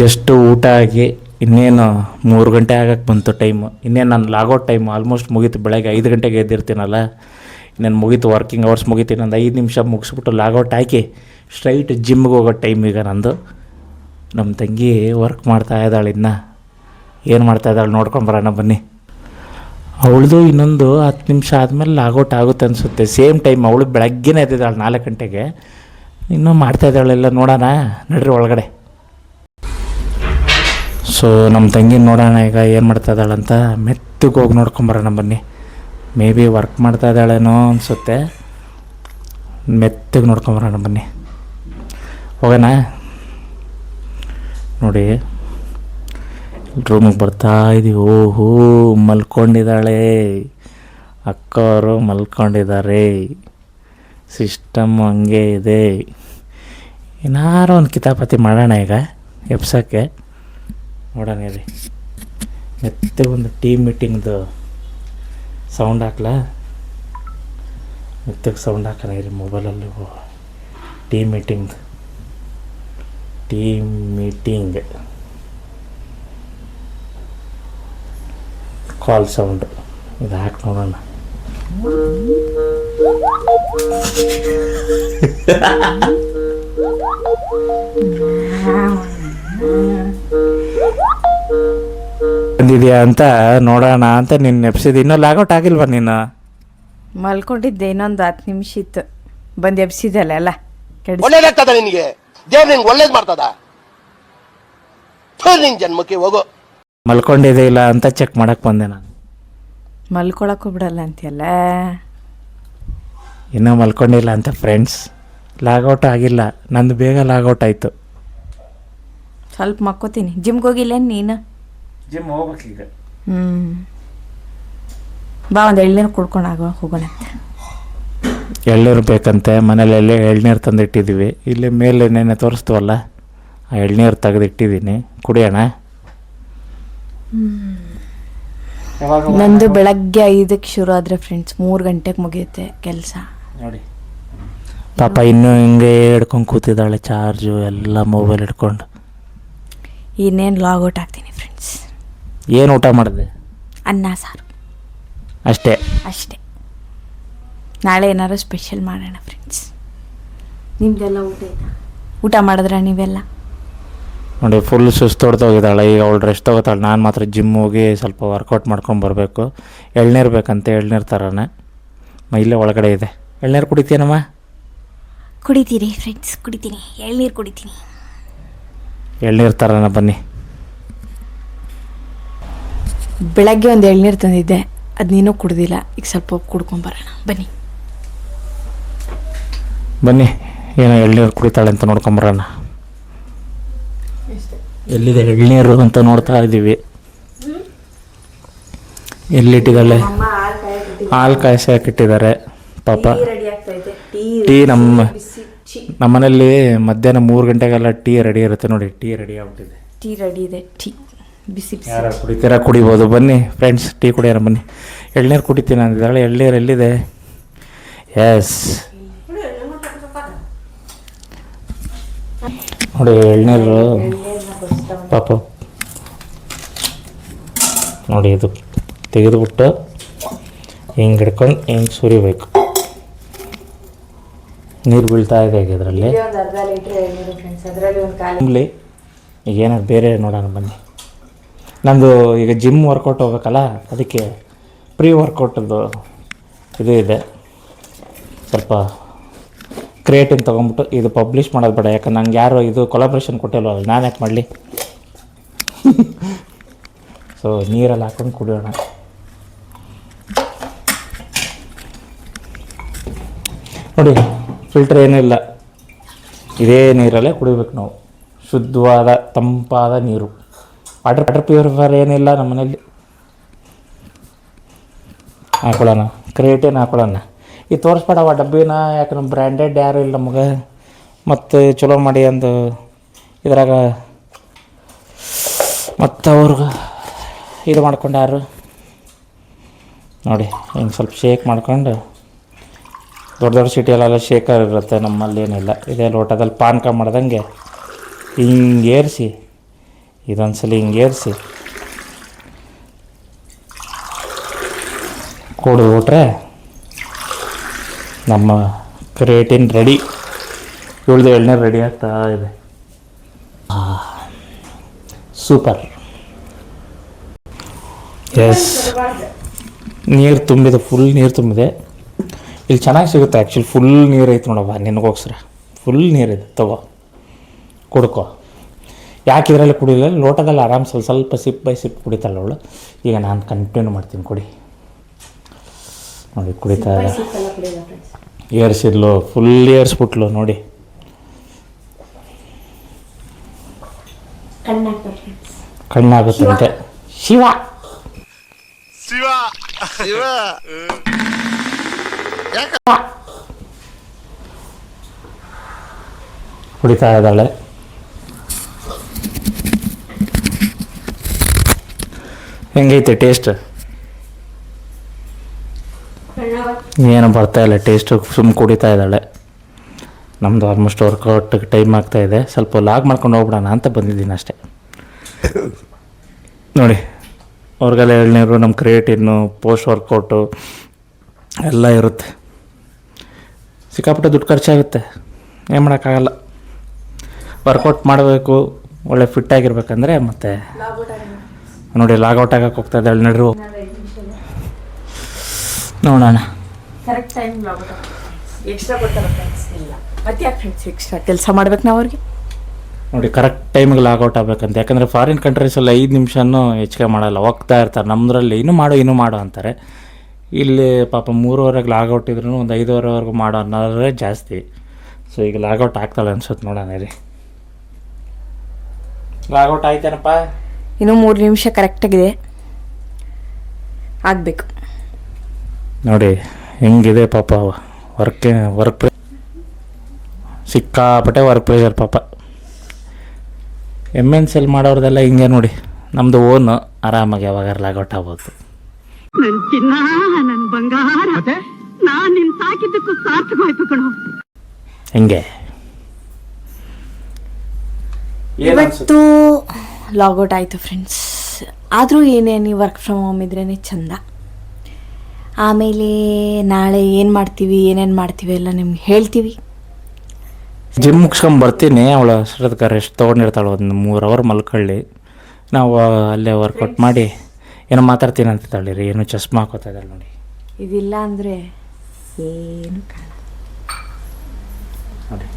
Just ಊಟ ಆಗಿ ಇನ್ನೇನು 3 ಗಂಟೆ ಆಗಕ್ಕೆ ಬಂತು ಟೈಮು. ಇನ್ನೇನು ನಾನು ಲಾಗೌಟ್ ಟೈಮು ಆಲ್ಮೋಸ್ಟ್ ಮುಗೀತು. ಬೆಳಗ್ಗೆ 5 ಗಂಟೆಗೆ ಎದ್ದಿರ್ತೀನಲ್ಲ, ಇನ್ನೇನು ಮುಗೀತು, ವರ್ಕಿಂಗ್ ಅವರ್ಸ್ ಮುಗೀತು. ಇನ್ನೊಂದು 5 ನಿಮಿಷ ಮುಗಿಸ್ಬಿಟ್ಟು ಲಾಗೌಟ್ ಹಾಕಿ ಸ್ಟ್ರೈಟ್ ಜಿಮ್ಗೆ ಹೋಗೋ ಟೈಮ್ ಈಗ ನಂದು. ನಮ್ಮ ತಂಗಿ ವರ್ಕ್ ಮಾಡ್ತಾ ಇದ್ದಾಳೆ. ಇನ್ನು ಏನು ಮಾಡ್ತಾ ಇದ್ದಾಳೆ ನೋಡ್ಕೊಂಬರೋಣ ಬನ್ನಿ. ಅವಳದು ಇನ್ನೊಂದು 10 ನಿಮಿಷ ಆದಮೇಲೆ ಲಾಗೌಟ್ ಆಗುತ್ತೆ ಅನಿಸುತ್ತೆ. ಸೇಮ್ ಟೈಮ್ ಅವಳು ಬೆಳಗ್ಗೆನೇ ಎದ್ದಿದ್ದಾಳೆ 4 ಗಂಟೆಗೆ. ಇನ್ನೂ ಮಾಡ್ತಾಯಿದ್ದಾಳೆಲ್ಲ, ನೋಡೋಣ ನಡ್ರಿ ಒಳಗಡೆ. ಸೊ ನಮ್ಮ ತಂಗಿ ನೋಡೋಣ ಈಗ ಏನು ಮಾಡ್ತಾಯಿದ್ದಾಳಂತ. ಮೆತ್ತಗೆ ಹೋಗಿ ನೋಡ್ಕೊಂಬರೋಣ ಬನ್ನಿ. ಮೇ ಬಿ ವರ್ಕ್ ಮಾಡ್ತಾಯಿದ್ದಾಳೇನೋ ಅನಿಸುತ್ತೆ. ಮೆತ್ತಗೆ ನೋಡ್ಕೊಂಬರೋಣ ಬನ್ನಿ, ಹೋಗೋಣ. ನೋಡಿ ರೂಮಿಗೆ ಬರ್ತಾ ಇದ್ದೀವಿ. ಓಹೋ, ಮಲ್ಕೊಂಡಿದ್ದಾಳೆ ಅಕ್ಕವರು, ಮಲ್ಕೊಂಡಿದ್ದಾರೆ. ಸಿಸ್ಟಮ್ ಹಂಗೆ ಇದೆ. ಏನಾರು ಒಂದು ಕಿತಾಪತಿ ಮಾಡೋಣ ಈಗ ಎಬ್ಸೋಕ್ಕೆ. ನೋಡೋಣ ರೀ, ಮೆತ್ತಗೆ ಒಂದು ಟೀಮ್ ಮೀಟಿಂಗ್ದು ಸೌಂಡ್ ಹಾಕ್ಲಾ? ಮೆತ್ತಗೆ ಸೌಂಡ್ ಹಾಕೋಣ ರೀ ಮೊಬೈಲಲ್ಲಿ. ಟೀಮ್ ಮೀಟಿಂಗ್ ಕಾಲ್ ಸೌಂಡ್ ಇದು ಹಾಕಿ ನೋಡೋಣ. ಬಂದಿದ್ಯಾ ಅಂತ ನೋಡೋಣ ಅಂತ ನೀನು ನೆಪ್ಸಿದ್ದು. ಇನ್ನೂ ಲಾಗೌಟ್ ಆಗಿಲ್ವ ನೀನು? ಮಲ್ಕೊಂಡಿದ್ದೆ, ಇನ್ನೊಂದು 10 ನಿಮಿಷ ಇತ್ತು. ಬಂದು ಎಬ್ಸಿದಲ್ಲ ಎಲ್ಲ ಒಳ್ಳೇದಾಗ್ತದ ನಿನಗೆ. ದೇವ್ರು ನಿಂಗೆ ಒಳ್ಳೇದು ಮಾಡ್ತದ. ನಿನ್ ಜನ್ಮಕ್ಕೆ ಹೋಗೋ. ಮಲ್ಕೊಂಡಿದೆ ಇಲ್ಲ ಅಂತ ಚೆಕ್ ಮಾಡಕ್ಕೆ ಬಂದೆ ನಾನು. ಮಲ್ಕೊಳಕ್ಕೂ ಬಿಡಲ್ಲ ಅಂತೀಯಲ್ಲ. ಇನ್ನೂ ಮಲ್ಕೊಂಡಿಲ್ಲ ಅಂತ ಫ್ರೆಂಡ್ಸ್. ಲಾಗೌಟ್ ಆಗಿಲ್ಲ ನಂದು, ಬೇಗ ಲಾಗೌಟ್ ಆಯಿತು. ಸ್ವಲ್ಪ ಮಕ್ಕೋತೀನಿ. ಜಿಮ್ಗೆ ಹೋಗಿಲ್ಲ ನೀನು? ಜಿಮ್ ಹೋಗ್ಬೇಕೀಗ. ಬಾ, ಒಂದು ಎಳ್ನೀರು ಕುಡ್ಕೊಂಡು ಹೋಗೋಣ. ಎಳ್ನೀರು ಬೇಕಂತೆ. ಮನೇಲಿ ಎಳ್ನೀರು ತಂದಿಟ್ಟಿದ್ದೀವಿ. ಇಲ್ಲಿ ಮೇಲೆ ನೆನೆ ತೋರಿಸ್ತೀವಲ್ಲ, ಆ ಎಳ್ನೀರು ತೆಗೆದಿಟ್ಟಿದ್ದೀನಿ, ಕುಡಿಯೋಣ. ನಂದು ಬೆಳಗ್ಗೆ 5ಕ್ಕೆ ಶುರು ಆದರೆ ಫ್ರೆಂಡ್ಸ್ 3 ಗಂಟೆಗೆ ಮುಗಿಯುತ್ತೆ ಕೆಲಸ. ನೋಡಿ ಪಾಪ ಇನ್ನೂ ಹಿಂಗೆ ಹಿಡ್ಕೊಂಡು ಕೂತಿದ್ದಾಳೆ, ಚಾರ್ಜು ಎಲ್ಲ ಮೊಬೈಲ್ ಹಿಡ್ಕೊಂಡು. ಇನ್ನೇನು ಲಾಗೌಟ್ ಆಗ್ತೀನಿ ಫ್ರೆಂಡ್ಸ್. ಏನು ಊಟ ಮಾಡಿದೆ? ಅನ್ನ ಸಾರು ಅಷ್ಟೇ. ನಾಳೆ ಏನಾರು ಸ್ಪೆಷಲ್ ಮಾಡೋಣ ಫ್ರೆಂಡ್ಸ್. ನಿಮ್ದೆಲ್ಲ ಊಟ ಮಾಡಿದ್ರೆ ನೀವೆಲ್ಲ? ನೋಡಿ ಫುಲ್ ಸುಸ್ತು ಹೊಡ್ದೋಗಿದ್ದಾಳೆ. ಈಗ ಅವಳು ರೆಸ್ಟ್ ತೊಗೋತಾಳೆ. ನಾನು ಮಾತ್ರ ಜಿಮ್ ಹೋಗಿ ಸ್ವಲ್ಪ ವರ್ಕೌಟ್ ಮಾಡ್ಕೊಂಡು ಬರಬೇಕು. ಎಳ್ನೀರು ಬೇಕಂತೆ, ಎಳ್ನೀರು ತರೋಣ. ಇಲ್ಲೇ ಒಳಗಡೆ ಇದೆ. ಎಳ್ನೀರು ಕುಡಿತೀನಮ್ಮ? ಕುಡಿತೀರಿ ಫ್ರೆಂಡ್ಸ್? ಕುಡಿತೀನಿ, ಎಳ್ನೀರು ಕುಡಿತೀನಿ. ಎಳ್ನೀರು ತರೋಣ ಬನ್ನಿ. ಬೆಳಗ್ಗೆ ಒಂದು ಎಳ್ನೀರು ತಂದಿದ್ದೆ, ಅದು ನೀನು ಕುಡ್ದಿಲ್ಲ. ಈಗ ಸ್ವಲ್ಪ ಕುಡ್ಕೊಂಬರೋಣ ಬನ್ನಿ. ಏನೋ ಎಳ್ನೀರು ಕುಡಿತಾಳೆ ಅಂತ ನೋಡ್ಕೊಂಬರೋಣ. ಎಲ್ಲಿದೆ ಎಳ್ನೀರು ಅಂತ ನೋಡ್ತಾ ಇದ್ದೀವಿ. ಎಲ್ಲಿಟ್ಟಿದ್ದಾಳೆ? ಹಾಲು ಕಾಯಿಸಾಕಿಟ್ಟಿದ್ದಾರೆ ಪಾಪ. ಟೀ ನಮ್ಮನೇಲಿ ಮಧ್ಯಾಹ್ನ 3 ಗಂಟೆಗೆಲ್ಲ ಟೀ ರೆಡಿ ಇರುತ್ತೆ. ನೋಡಿ ಟೀ ರೆಡಿ ಆಗ್ಬಿಟ್ಟಿದೆ. ಟೀ ರೆಡಿ ಇದೆ. ಟೀ ಬಿಸಿ ಬಿಸಿ. ಯಾರು ಕುಡಿತೀರಾ? ಕುಡಿಬೋದು ಬನ್ನಿ ಫ್ರೆಂಡ್ಸ್, ಟೀ ಕುಡಿಯೋಣ ಬನ್ನಿ. ಎಳ್ನೀರು ಕುಡಿತೀನಿ ಅಂದಿದ್ದಾಳೆ. ಎಳ್ನೀರು ಎಲ್ಲಿದೆ? ಎಸ್, ನೋಡಿ ಎಳ್ನೀರು ಪಾಪ. ನೋಡಿ ಇದು ತೆಗೆದುಬಿಟ್ಟು ಹಿಂಗೆ ಹಿಡ್ಕೊಂಡು ಹಿಂಗೆ ಸುರಿಬೇಕು. ನೀರು ಬೀಳ್ತಾ ಇದೆ ಈಗ ಇದರಲ್ಲಿ. ಈಗ ಏನಾದ್ರು ಬೇರೆ ನೋಡೋಣ ಬನ್ನಿ. ನಂದು ಈಗ ಜಿಮ್ ವರ್ಕೌಟ್ ಹೋಗ್ಬೇಕಲ್ಲ, ಅದಕ್ಕೆ ಪ್ರೀ ವರ್ಕೌಟದ್ದು ಇದು ಇದೆ. ಸ್ವಲ್ಪ ಕ್ರಿಯೇಟಿನ್ ತೊಗೊಂಬಿಟ್ಟು ಇದು ಪಬ್ಲಿಷ್ ಮಾಡೋದು ಬೇಡ, ಯಾಕಂದ್ರೆ ನಂಗೆ ಯಾರು ಇದು ಕೊಲಾಬ್ರೇಷನ್ ಕೊಟ್ಟಿಲ್ವ, ನಾನು ಯಾಕೆ ಮಾಡಲಿ. ಸೊ ನೀರಲ್ಲಿ ಹಾಕೊಂಡು ಕುಡಿಯೋಣ. ನೋಡಿ ಫಿಲ್ಟರ್ ಏನಿಲ್ಲ, ಇದೇ ನೀರಲ್ಲೇ ಕುಡಿಬೇಕು ನಾವು. ಶುದ್ಧವಾದ ತಂಪಾದ ನೀರು. ವಾಟರ್ ಪ್ಯೂರಿಫೈಯರ್ ಏನಿಲ್ಲ ನಮ್ಮ ಮನೇಲಿ. ಹಾಕೊಳ್ಳೋಣ, ಕ್ರಿಯೇಟಿನ್ ಹಾಕೊಳ್ಳೋಣ. ಈ ತೋರಿಸ್ಬೇಡವ ಡಬ್ಬಿನ, ಯಾಕೆ ನಮ್ಮ ಬ್ರ್ಯಾಂಡೆಡ್ ಯಾರು ಇಲ್ಲ ನಮಗೆ. ಮತ್ತು ಚಲೋ ಮಾಡಿ ಅಂದು ಇದ್ರಾಗ ಮತ್ತು ಅವ್ರಿಗೆ ಇದು ಮಾಡ್ಕೊಂಡು ಯಾರು ನೋಡಿ ಹಿಂಗೆ ಸ್ವಲ್ಪ ಶೇಕ್ ಮಾಡ್ಕೊಂಡು. ದೊಡ್ಡ ದೊಡ್ಡ ಸಿಟಿಯಲ್ಲೆಲ್ಲ ಶೇಕರ್ ಇರುತ್ತೆ, ನಮ್ಮಲ್ಲಿ ಏನಿಲ್ಲ. ಇದೇ ಲೋಟದಲ್ಲಿ ಪಾನಕ ಮಾಡ್ದಂಗೆ ಹಿಂಗೆ ಏರಿಸಿ ಇದೊಂದ್ಸಲ ಹಿಂಗೆ ಏರಿಸಿ ಕೊಡ್ಬಿಟ್ರೆ ನಮ್ಮ ಕ್ರಿಯೇಟಿನ್ ರೆಡಿ. ಉಳಿದು ಎಳ್ನೀರು ರೆಡಿ ಆಗ್ತಾ ಇದೆ. ಸೂಪರ್. ಎಸ್, ನೀರು ತುಂಬಿದೆ, ಫುಲ್ ನೀರು ತುಂಬಿದೆ. ಇಲ್ಲಿ ಚೆನ್ನಾಗಿ ಸಿಗುತ್ತೆ ಆ್ಯಕ್ಚುಲಿ. ಫುಲ್ ನೀರು ಐತೆ ನೋಡವ್ವ, ನಿನಗೋಸ್ಕರ ಫುಲ್ ನೀರಿದೆ, ತಗೋ ಕುಡ್ಕೋ. ಯಾಕೆ ಇದರಲ್ಲಿ ಕುಡಿಲಿಲ್ಲ, ಲೋಟದಲ್ಲಿ ಆರಾಮ್ ಸ್ವಲ್ಪ ಸಿಪ್ ಬೈ ಸಿಪ್ ಕುಡಿತಾಳೆ ಅವಳು. ಈಗ ನಾನು ಕಂಟಿನ್ಯೂ ಮಾಡ್ತೀನಿ, ಕುಡಿ. ನೋಡಿ ಕುಡಿತಾ ಏರ್ಸಿದ್ಲು, ಫುಲ್ ಏರ್ಸ್ಬಿಟ್ಲು ನೋಡಿ. ಕಣ್ಣಾಗುತ್ತಂತೆ. ಶಿವ ಶಿವ ಶಿವ ಕುಡಿತಾ ಇದ್ದಾಳೆ. ಹೆಂಗೈತೆ ಟೇಸ್ಟ್? ಏನು ಬರ್ತಾ ಇಲ್ಲ ಟೇಸ್ಟು, ಸುಮ್ಮನೆ ಕುಡಿತಾ ಇದ್ದಾಳೆ. ನಮ್ಮದು ಆಲ್ಮೋಸ್ಟ್ ವರ್ಕೌಟ್ಗೆ ಟೈಮ್ ಆಗ್ತಾಯಿದೆ. ಸ್ವಲ್ಪ ಲಾಗ್ ಮಾಡ್ಕೊಂಡು ಹೋಗ್ಬಿಡೋಣ ಅಂತ ಬಂದಿದ್ದೀನಿ ಅಷ್ಟೇ. ನೋಡಿ, ಅವ್ರಿಗೆಲ್ಲ ಎಳ್ನೀರು, ನಮ್ಮ ಕ್ರಿಯೇಟಿನ್ನು, ಪೋಸ್ಟ್ ವರ್ಕೌಟು ಎಲ್ಲ ಇರುತ್ತೆ. ಸಿಕ್ಕಾಪಟ್ಟೆ ದುಡ್ಡು ಖರ್ಚಾಗುತ್ತೆ, ಏನು ಮಾಡೋಕ್ಕಾಗಲ್ಲ. ವರ್ಕೌಟ್ ಮಾಡಬೇಕು, ಒಳ್ಳೆ ಫಿಟ್ಟಾಗಿರ್ಬೇಕಂದ್ರೆ. ಮತ್ತು ನೋಡಿ ಲಾಗೌಟ್ ಆಗಕ್ಕೆ ಹೋಗ್ತಾ ಇದ್ದಾಳೆ. ನಡ್ರಿ ನೋಡೋಣ. ಕರೆಕ್ಟ್ ಟೈಮ್ ಎಕ್ಸ್ಟ್ರಾ ಕೊಡ್ತಾರೆ ಫ್ರೆಂಡ್ಸ್. ಇಲ್ಲ ಮತ್ತೆ ಯಾಕೆ ಫ್ರೆಂಡ್ಸ್ ಎಕ್ಸ್ಟ್ರಾ ಕೆಲಸ ಮಾಡ್ಬೇಕು ನಾವು ಅವ್ರಿಗೆ? ನೋಡಿ ಕರೆಕ್ಟ್ ಟೈಮಿಗೆ ಲಾಗೌಟ್ ಆಗಬೇಕಂತ. ಯಾಕಂದರೆ ಫಾರಿನ್ ಕಂಟ್ರೀಸಲ್ಲಿ 5 ನಿಮಿಷನೂ ಹೆಚ್ಚಿಗೆ ಮಾಡಲ್ಲ, ಹೋಗ್ತಾ ಇರ್ತಾರೆ. ನಮ್ಮದ್ರಲ್ಲಿ ಇನ್ನೂ ಮಾಡು ಅಂತಾರೆ. ಇಲ್ಲಿ ಪಾಪ 3:30ಗೆ ಲಾಗೌಟ್ ಇದ್ರೂ ಒಂದು 5:30ವರೆಗೂ ಮಾಡೋ ಅನ್ನೋದೇ ಜಾಸ್ತಿ. ಸೊ ಈಗ ಲಾಗೌಟ್ ಆಗ್ತಾಳೆ ಅನ್ಸುತ್ತೆ, ನೋಡೋಣ ರೀ. ಲಾಗೌಟ್ ಆಯ್ತೇನಪ್ಪ? ಇನ್ನೂ 3 ನಿಮಿಷ ಕರೆಕ್ಟಾಗಿದೆ, ಆಗಬೇಕು. ನೋಡಿ ಹೆಂಗಿದೆ ಪಾಪ ವರ್ಕ್ ಸಿಕ್ಕಾಪಟ್ಟೆ ವರ್ಕ್ ಪ್ರೆಷರ್ ಪಾಪ. MNC ಮಾಡೋರ್ದೆಲ್ಲ ಹಿಂಗೆ ನೋಡಿ. ನಮ್ಮದು ಓನು ಆರಾಮಾಗಿ ಯಾವಾಗ ಲಾಗೌಟ್ ಆಗ್ಬೋದು. ನನ್ ಚಿನ್ನ, ನನ್ ಬಂಗಾರ, ನಾನ್ ನಿನ್ ಸಾಕಿದ್ದಕ್ಕೂ ಸಾರ್ಥಕವಾಯ್ತು ಕಣೋ. ಹೆಂಗೆ ಇವತ್ತು ಲಾಗೌಟ್ ಆಯಿತು ಫ್ರೆಂಡ್ಸ್. ಆದರೂ ಏನೇನು ವರ್ಕ್ ಫ್ರಮ್ ಹೋಮ್ ಇದ್ರೇ ಚೆಂದ. ಆಮೇಲೆ ನಾಳೆ ಏನು ಮಾಡ್ತೀವಿ, ಏನೇನು ಮಾಡ್ತೀವಿ ಎಲ್ಲ ನಿಮ್ಗೆ ಹೇಳ್ತೀವಿ. ಜಿಮ್ ಮುಗಿಸ್ಕೊಂಡು ಬರ್ತೀನಿ. ಅವಳು ಅಷ್ಟೊತ್ತಿಗೆ ರೆಸ್ಟ್ ತೊಗೊಂಡಿರ್ತಾಳೆ, ಒಂದು 3 ಅವರ್ ಮಲ್ಕೊಳ್ಳಿ. ನಾವು ಅಲ್ಲೇ ವರ್ಕೌಟ್ ಮಾಡಿ ಏನೋ ಮಾತಾಡ್ತೀನಿ ಅಂತಿದ್ದಾಳೆ ರೀ. ಏನೋ ಚಸ್ಮಾ ಹಾಕೋತಾ ಇದ್ದಾಳೆ ನೋಡಿ. ಇದಿಲ್ಲ ಅಂದರೆ ಏನು ಕಾಣ, ನೋಡಿ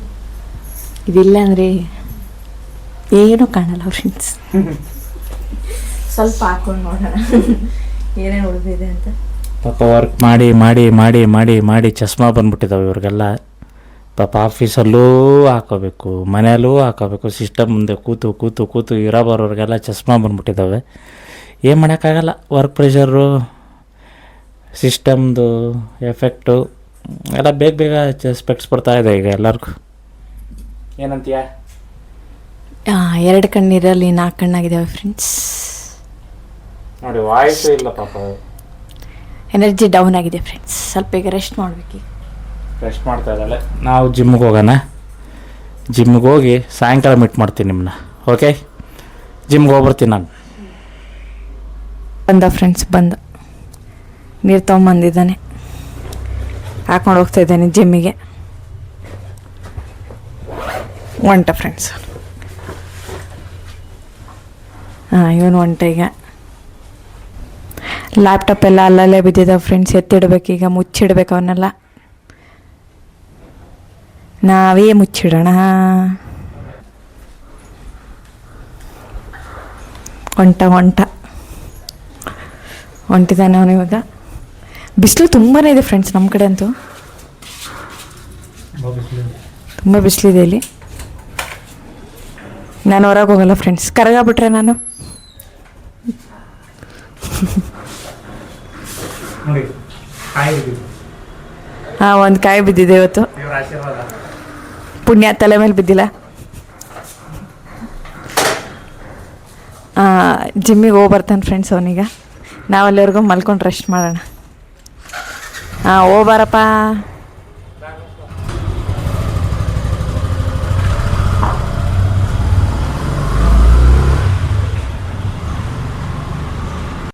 ಇದಿಲ್ಲ ಅಂದರೆ ಏನೂ ಕಾಣಲ್ಲ ಫ್ರೆಂಡ್ಸ್. ಸ್ವಲ್ಪ ಹಾಕೊಂಡು ನೋಡೋಣ ಏನೇನು ಉಳಿದಿದೆ ಅಂತ. ಪಾಪ ವರ್ಕ್ ಮಾಡಿ ಮಾಡಿ ಮಾಡಿ ಮಾಡಿ ಮಾಡಿ ಚಸ್ಮಾ ಬಂದ್ಬಿಟ್ಟಿದ್ದಾವೆ ಇವ್ರಿಗೆಲ್ಲ. ಪಾಪ ಆಫೀಸಲ್ಲೂ ಹಾಕೋಬೇಕು, ಮನೆಯಲ್ಲೂ ಹಾಕೋಬೇಕು. ಸಿಸ್ಟಮ್ ಮುಂದೆ ಕೂತು ಕೂತು ಕೂತು ಇರೋಬರೋರಿಗೆಲ್ಲ ಚಸ್ಮಾ ಬಂದ್ಬಿಟ್ಟಿದ್ದಾವೆ. ಏನು ಮಾಡೋಕ್ಕಾಗಲ್ಲ, ವರ್ಕ್ ಪ್ರೆಷರು, ಸಿಸ್ಟಮ್ದು ಎಫೆಕ್ಟು ಎಲ್ಲ ಬೇಗ ಸ್ಪೆಕ್ಟ್ಸ್ ಬರ್ತಾಯಿದೆ ಈಗ ಎಲ್ಲರಿಗೂ. ಏನಂತೀಯ? 2 ಕಣ್ಣಿರಲಿ 4 ಕಣ್ಣಾಗಿದ್ದಾವೆ ಫ್ರೆಂಡ್ಸ್. ನೋಡಿ ವಾಯ್ಸು ಇಲ್ಲ ಪಾಪ, ಎನರ್ಜಿ ಡೌನ್ ಆಗಿದೆ ಫ್ರೆಂಡ್ಸ್. ಸ್ವಲ್ಪ ಈಗ ರೆಸ್ಟ್ ಮಾಡಬೇಕು. ರೆಸ್ಟ್ ಮಾಡ್ತಾ ಇದ್ದಾಳೆ. ನಾವು ಜಿಮ್ಗೆ ಹೋಗೋಣ. ಜಿಮ್ಗೆ ಹೋಗಿ ಸಾಯಂಕಾಲ ಮೀಟ್ ಮಾಡ್ತೀನಿ ನಿಮ್ಮನ್ನ. ಓಕೆ, ಜಿಮ್ಗೆ ಹೋಗ್ಬರ್ತೀನಿ ನಾನು. ಬಂದ ಫ್ರೆಂಡ್ಸ್, ಬಂದ ನೀರು ತೊಗೊಂಬಂದಿದ್ದಾನೆ, ಹಾಕೊಂಡು ಹೋಗ್ತಾ ಇದ್ದಾನೆ ಜಿಮ್ಮಿಗೆ. ಒಂಟ ಫ್ರೆಂಡ್ಸ್, ಇವನು ಒಂಟ. ಈಗ ಲ್ಯಾಪ್ಟಾಪ್ ಎಲ್ಲ ಅಲ್ಲಲ್ಲೇ ಬಿದ್ದಿದ್ದಾವೆ ಫ್ರೆಂಡ್ಸ್, ಎತ್ತಿಡ್ಬೇಕೀಗ, ಮುಚ್ಚಿಡ್ಬೇಕು ಅವನ್ನೆಲ್ಲ. ನಾವೇ ಮುಚ್ಚಿಡೋಣ. ಹೊಂಟಿದ್ದಾನೆ ಅವನು ಇವಾಗ. ಬಿಸಿಲು ತುಂಬಾ ಇದೆ ಫ್ರೆಂಡ್ಸ್ ನಮ್ಮ ಕಡೆ ಅಂತೂ. ತುಂಬ ಬಿಸಿಲಿದೆ ಇಲ್ಲಿ. ನಾನು ಹೊರಗೆ ಹೋಗಲ್ಲ ಫ್ರೆಂಡ್ಸ್, ಕರಗಾಬಿಟ್ರೆ ನಾನು. ಒಂದು ಕಾಯಿ ಬಿದ್ದಿದೆ ಇವತ್ತು. ಪುಣ್ಯ ತಲೆ ಮೇಲೆ ಬಿದ್ದಿಲ್ಲ. ಜಿಮ್ಮಿಗೆ ಹೋಗಿ ಬರ್ತಾನೆ ಫ್ರೆಂಡ್ಸ್ ಅವನೀಗ. ನಾವಲ್ಲಿವರೆಗೂ ಮಲ್ಕೊಂಡು ರೆಸ್ಟ್ ಮಾಡೋಣ. ಹೋಗ್ಬಾರಪ್ಪ.